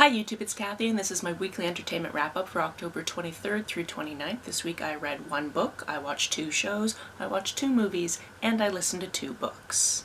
Hi YouTube, it's Kathy and this is my weekly entertainment wrap-up for October 23rd through 29th. This week I read one book, I watched 2 shows, I watched 2 movies, and I listened to 2 books.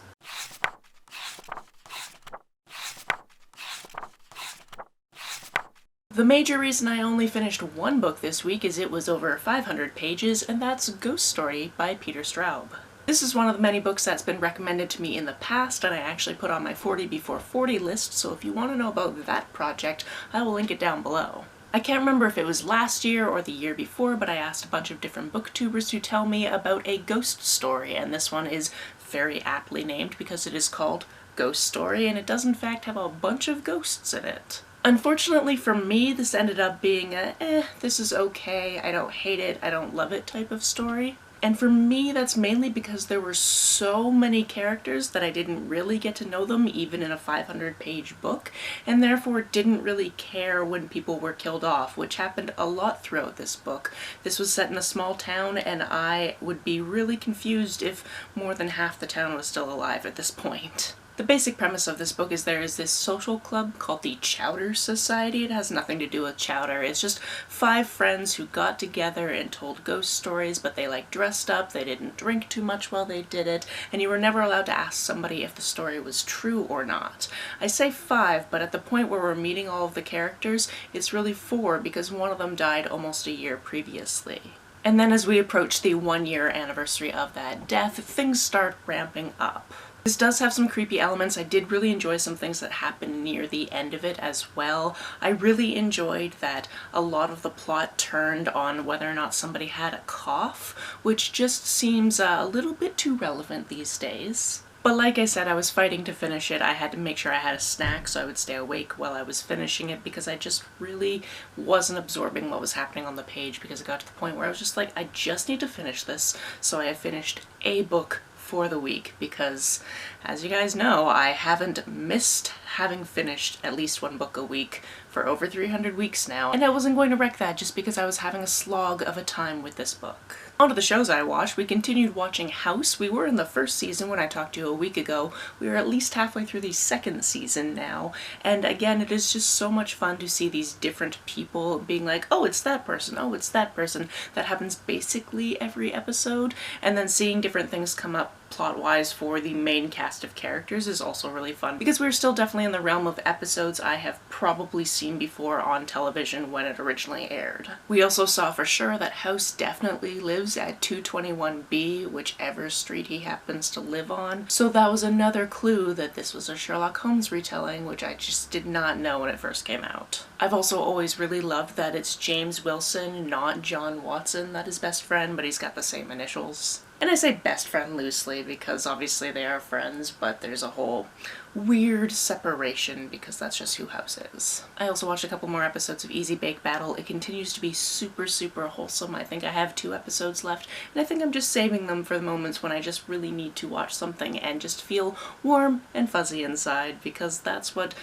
The major reason I only finished one book this week is it was over 500 pages, and that's Ghost Story by Peter Straub. This is one of the many books that's been recommended to me in the past, and I actually put on my 40 before 40 list, so if you want to know about that project, I will link it down below. I can't remember if it was last year or the year before, but I asked a bunch of different booktubers to tell me about a ghost story, and this one is very aptly named because it is called Ghost Story, and it does in fact have a bunch of ghosts in it. Unfortunately for me, this ended up being a this is okay, I don't hate it, I don't love it type of story. And for me, that's mainly because there were so many characters that I didn't really get to know them, even in a 500-page book, and therefore didn't really care when people were killed off, which happened a lot throughout this book. This was set in a small town, and I would be really confused if more than half the town was still alive at this point. The basic premise of this book is there is this social club called the Chowder Society. It has nothing to do with chowder. It's just 5 friends who got together and told ghost stories, but they dressed up, they didn't drink too much while they did it, and you were never allowed to ask somebody if the story was true or not. I say 5, but at the point where we're meeting all of the characters, it's really 4 because one of them died almost a year previously. And then as we approach the 1-year anniversary of that death, things start ramping up. This does have some creepy elements. I did really enjoy some things that happened near the end of it as well. I really enjoyed that a lot of the plot turned on whether or not somebody had a cough, which just seems a little bit too relevant these days. But like I said, I was fighting to finish it. I had to make sure I had a snack so I would stay awake while I was finishing it because I just really wasn't absorbing what was happening on the page because it got to the point where I was just like, I just need to finish this. So I have finished a book for the week because, as you guys know, I haven't missed having finished at least 1 book a week for over 300 weeks now, and I wasn't going to wreck that just because I was having a slog of a time with this book. On to the shows I watched. We continued watching House. We were in the 1st season when I talked to you a week ago. We are at least halfway through the 2nd season now, and again, it is just so much fun to see these different people being like, oh, it's that person, oh, it's that person. That happens basically every episode, and then seeing different things come up plot-wise for the main cast of characters is also really fun because we're still definitely in the realm of episodes I have probably seen before on television when it originally aired. We also saw for sure that House definitely lives at 221B, whichever street he happens to live on, so that was another clue that this was a Sherlock Holmes retelling, which I just did not know when it first came out. I've also always really loved that it's James Wilson, not John Watson, that is best friend, but he's got the same initials. And I say best friend loosely because obviously they are friends, but there's a whole weird separation because that's just who House is. I also watched a couple more episodes of Easy Bake Battle. It continues to be super, super wholesome. I think I have 2 episodes left, and I think I'm just saving them for the moments when I just really need to watch something and just feel warm and fuzzy inside, because that's what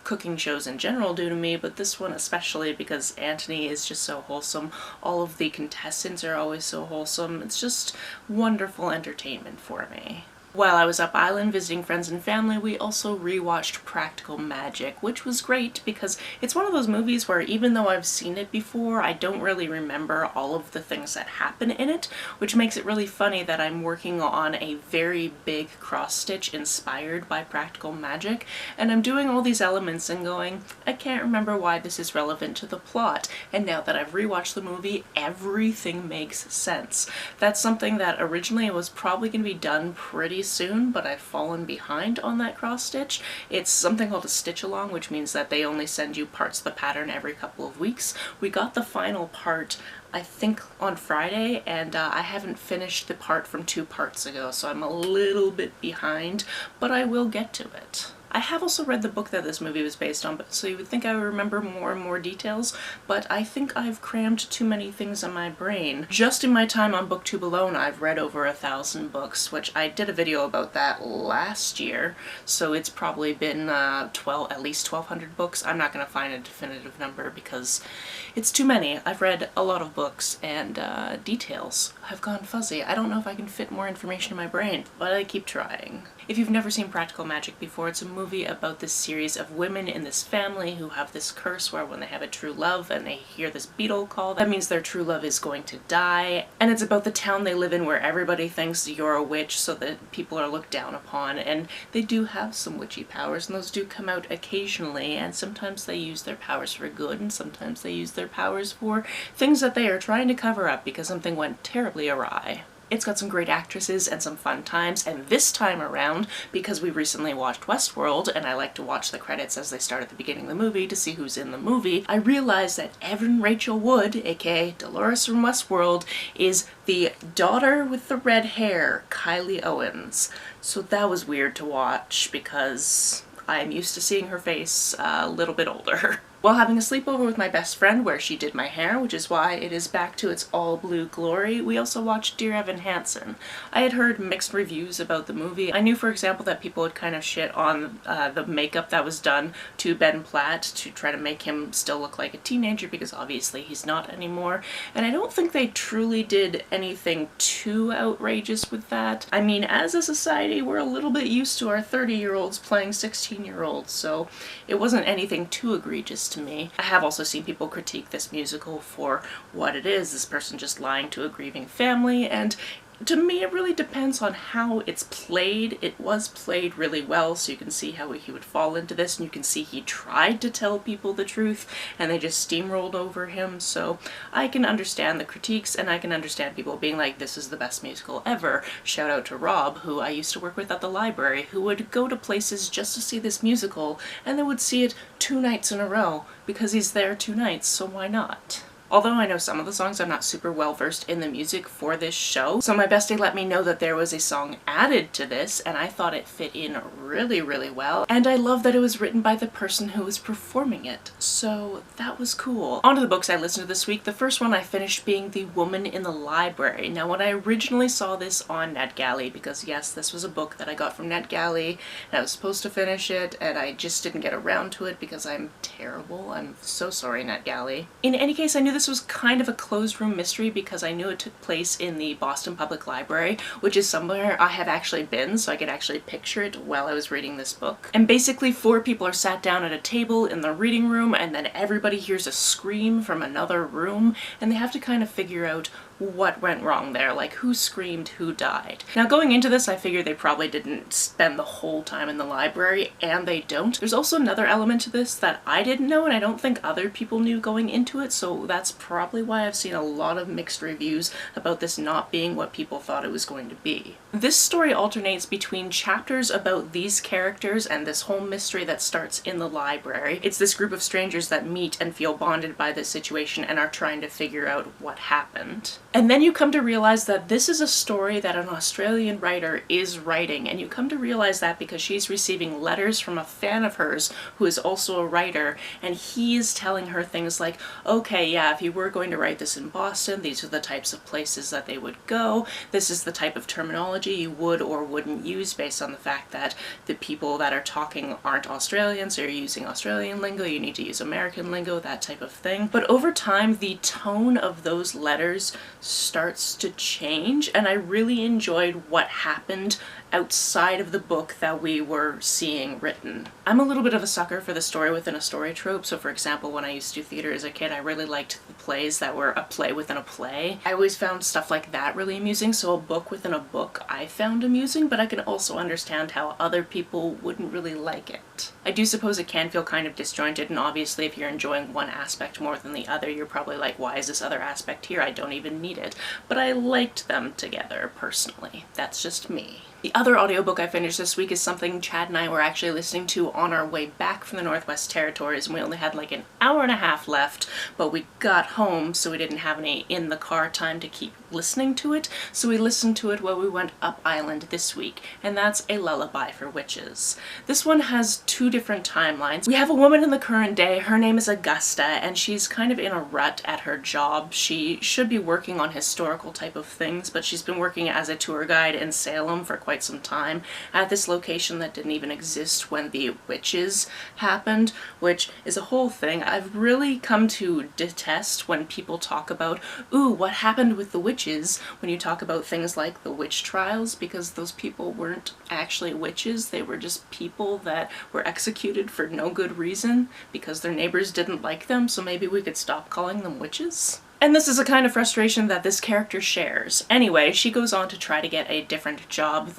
cooking shows in general do to me, but this one especially because Anthony is just so wholesome. All of the contestants are always so wholesome. It's just wonderful entertainment for me. While I was up island visiting friends and family, we also rewatched Practical Magic, which was great because it's one of those movies where even though I've seen it before, I don't really remember all of the things that happen in it, which makes it really funny that I'm working on a very big cross-stitch inspired by Practical Magic, and I'm doing all these elements and going, I can't remember why this is relevant to the plot, and now that I've rewatched the movie, everything makes sense. That's something that originally was probably going to be done pretty soon, but I've fallen behind on that cross stitch. It's something called a stitch along, which means that they only send you parts of the pattern every couple of weeks. We got the final part I think on Friday, and I haven't finished the part from 2 parts ago, so I'm a little bit behind, but I will get to it. I have also read the book that this movie was based on, so you would think I would remember more and more details, but I think I've crammed too many things in my brain. Just in my time on BookTube alone, I've read over 1,000 books, which I did a video about that last year, so it's probably been at least 1,200 books. I'm not going to find a definitive number because it's too many. I've read a lot of books, and details have gone fuzzy. I don't know if I can fit more information in my brain, but I keep trying. If you've never seen Practical Magic before, it's a movie about this series of women in this family who have this curse where when they have a true love and they hear this beetle call, that means their true love is going to die. And it's about the town they live in where everybody thinks you're a witch, so that people are looked down upon, and they do have some witchy powers, and those do come out occasionally, and sometimes they use their powers for good, and sometimes they use their powers for things that they are trying to cover up because something went terribly awry. It's got some great actresses and some fun times, and this time around, because we recently watched Westworld, and I like to watch the credits as they start at the beginning of the movie to see who's in the movie, I realized that Evan Rachel Wood, aka Dolores from Westworld, is the daughter with the red hair, Kylie Owens. So that was weird to watch because I'm used to seeing her face a little bit older. While having a sleepover with my best friend where she did my hair, which is why it is back to its all blue glory, we also watched Dear Evan Hansen. I had heard mixed reviews about the movie. I knew, for example, that people would kind of shit on the makeup that was done to Ben Platt to try to make him still look like a teenager, because obviously he's not anymore. And I don't think they truly did anything too outrageous with that. I mean, as a society, we're a little bit used to our 30-year-olds playing 16-year-olds, so it wasn't anything too egregious to me. I have also seen people critique this musical for what it is, this person just lying to a grieving family, and to me it really depends on how it's played. It was played really well, so you can see how he would fall into this, and you can see he tried to tell people the truth and they just steamrolled over him, so I can understand the critiques, and I can understand people being like, this is the best musical ever. Shout out to Rob, who I used to work with at the library, who would go to places just to see this musical, and then would see it 2 nights in a row because he's there 2 nights, so why not? Although I know some of the songs, I'm not super well versed in the music for this show, so my bestie let me know that there was a song added to this, and I thought it fit in really, really well. And I love that it was written by the person who was performing it, so that was cool. On to the books I listened to this week. The first one I finished being The Woman in the Library. Now, when I originally saw this on NetGalley, because yes, this was a book that I got from NetGalley, and I was supposed to finish it, and I just didn't get around to it because I'm terrible. I'm so sorry, NetGalley. In any case, I knew this was kind of a closed room mystery because I knew it took place in the Boston Public Library, which is somewhere I have actually been, so I could actually picture it while I was reading this book. And basically 4 people are sat down at a table in the reading room, and then everybody hears a scream from another room, and they have to kind of figure out what went wrong there, like who screamed, who died. Now, going into this, I figured they probably didn't spend the whole time in the library, and they don't. There's also another element to this that I didn't know, and I don't think other people knew going into it, so that's probably why I've seen a lot of mixed reviews about this not being what people thought it was going to be. This story alternates between chapters about these characters and this whole mystery that starts in the library. It's this group of strangers that meet and feel bonded by this situation and are trying to figure out what happened. And then you come to realize that this is a story that an Australian writer is writing, and you come to realize that because she's receiving letters from a fan of hers who is also a writer, and he is telling her things like, okay, yeah, if you were going to write this in Boston, these are the types of places that they would go, this is the type of terminology you would or wouldn't use based on the fact that the people that are talking aren't Australians, so you're using Australian lingo, you need to use American lingo, that type of thing. But over time, the tone of those letters starts to change, and I really enjoyed what happened outside of the book that we were seeing written. I'm a little bit of a sucker for the story within a story trope, so for example, when I used to do theater as a kid, I really liked the plays that were a play within a play. I always found stuff like that really amusing, so a book within a book I found amusing, but I can also understand how other people wouldn't really like it. I do suppose it can feel kind of disjointed, and obviously if you're enjoying one aspect more than the other, you're probably like, why is this other aspect here? I don't even need it. But I liked them together, personally. That's just me. The other audiobook I finished this week is something Chad and I were actually listening to on our way back from the Northwest Territories, and we only had like an hour and a half left, but we got home so we didn't have any in the car time to keep listening to it, so we listened to it while we went up island this week, and that's A Lullaby for Witches. This one has 2 different timelines. We have a woman in the current day, her name is Augusta, and she's kind of in a rut at her job. She should be working on historical type of things, but she's been working as a tour guide in Salem for quite quite some time at this location that didn't even exist when the witches happened, which is a whole thing. I've really come to detest when people talk about, ooh, what happened with the witches, when you talk about things like the witch trials, because those people weren't actually witches. They were just people that were executed for no good reason because their neighbors didn't like them, so maybe we could stop calling them witches? And this is a kind of frustration that this character shares. Anyway, she goes on to try to get a different job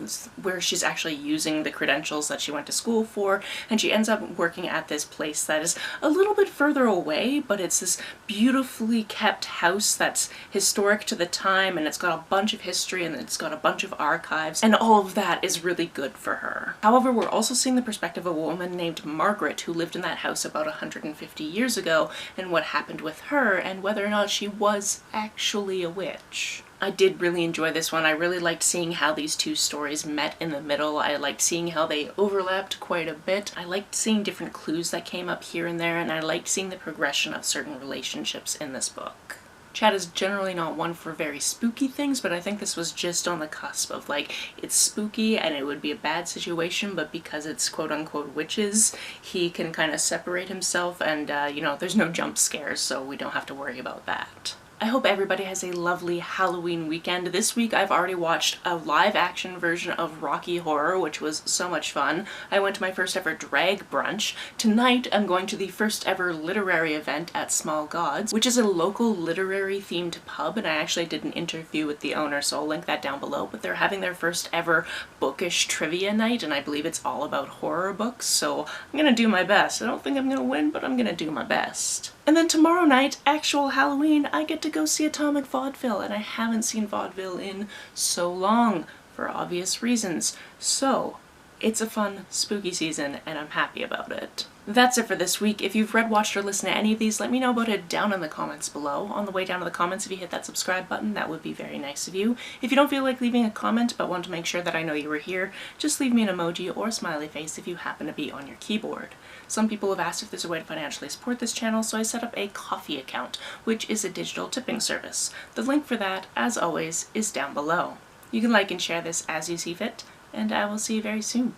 where she's actually using the credentials that she went to school for, and she ends up working at this place that is a little bit further away, but it's this beautifully kept house that's historic to the time, and it's got a bunch of history, and it's got a bunch of archives, and all of that is really good for her. However, we're also seeing the perspective of a woman named Margaret who lived in that house about 150 years ago, and what happened with her, and whether or not she was actually a witch. I did really enjoy this one. I really liked seeing how these two stories met in the middle. I liked seeing how they overlapped quite a bit. I liked seeing different clues that came up here and there, and I liked seeing the progression of certain relationships in this book. Chad is generally not one for very spooky things, but I think this was just on the cusp of, like, it's spooky and it would be a bad situation, but because it's quote-unquote witches, he can kind of separate himself, and you know, there's no jump scares, so we don't have to worry about that. I hope everybody has a lovely Halloween weekend. This week I've already watched a live-action version of Rocky Horror, which was so much fun. I went to my first ever drag brunch. Tonight I'm going to the first ever literary event at Small Gods, which is a local literary themed pub, and I actually did an interview with the owner, so I'll link that down below. But they're having their first ever bookish trivia night, and I believe it's all about horror books, so I'm gonna do my best. I don't think I'm gonna win, but I'm gonna do my best. And then tomorrow night, actual Halloween, I get to go see Atomic Vaudeville, and I haven't seen vaudeville in so long, for obvious reasons. So, it's a fun, spooky season, and I'm happy about it. That's it for this week. If you've read, watched, or listened to any of these, let me know about it down in the comments below. On the way down to the comments, if you hit that subscribe button, that would be very nice of you. If you don't feel like leaving a comment but want to make sure that I know you were here, just leave me an emoji or a smiley face if you happen to be on your keyboard. Some people have asked if there's a way to financially support this channel, so I set up a Ko-fi account, which is a digital tipping service. The link for that, as always, is down below. You can like and share this as you see fit, and I will see you very soon.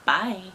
Bye!